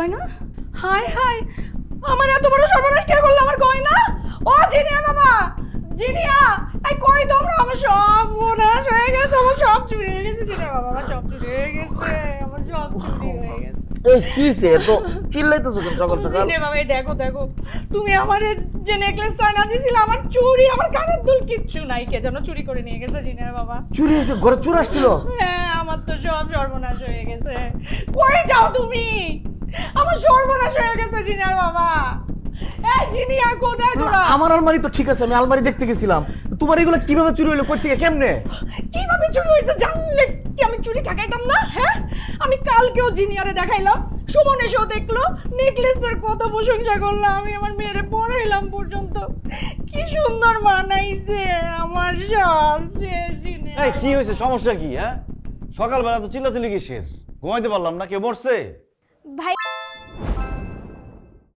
গয়না, হায় হায়, আমার এত বড় সর্বনাশ কে করলো আমার গয়না? ও জিনিয়া বাবা, জিনিয়া, এই কই তোমরা? আমার সব বোনাস হয়ে গেছে, আমার সব চুরি হয়ে গেছে জিনিয়া বাবা, আমার সব চুরি হয়ে গেছে, আমার সব চুরি হয়ে গেছে। এই কিসে এত চিল্লাইতেছো কেন সকাল সকাল? জিনিয়া বাবা, এই দেখো দেখো, তুমি আমার যে নেকলেসটা না দিয়েছিলে, আমার চুরি, আমার কানের দুল কিচ্ছু নাই, কে যেন চুরি করে নিয়ে গেছে জিনিয়া বাবা। চুরি হয়েছে? ঘরে চোর আসছিল? হ্যাঁ, আমার তো সব সর্বনাশ হয়ে গেছে। কই যাও তুমি? আমার সর্বনাশ হয়ে গেছে জিনিয়ার বাবা। এই জিনিয়া, কোথায় তোরা? আমার আলমারি তো ঠিক আছে, আমি আলমারি দেখতে গেছিলাম। তোমার এগুলো কিভাবে চুরি হলো? কই থেকে, কেমনে? কিভাবে চুরি হয়েছে জানলে কি আমি চুরি ঠেকাইতাম না? হ্যাঁ, আমি কালকেও জিনিয়ারে দেখাইলাম, সুমন এসেও দেখলো, নেকলেসটার কত প্রশংসা করলাম, আমি আমার মেয়েরে পড়াইলাম পর্যন্ত, কি সুন্দর মানাইছে, আমার সব শেষ জিনিয়া। এই কি হয়েছে, সমস্যা কি? হ্যাঁ, সকালবেলা তো চিল্লাচিল্লি কিসের? ঘুমাইতে পারলাম না, কেউ মরছে? ভাই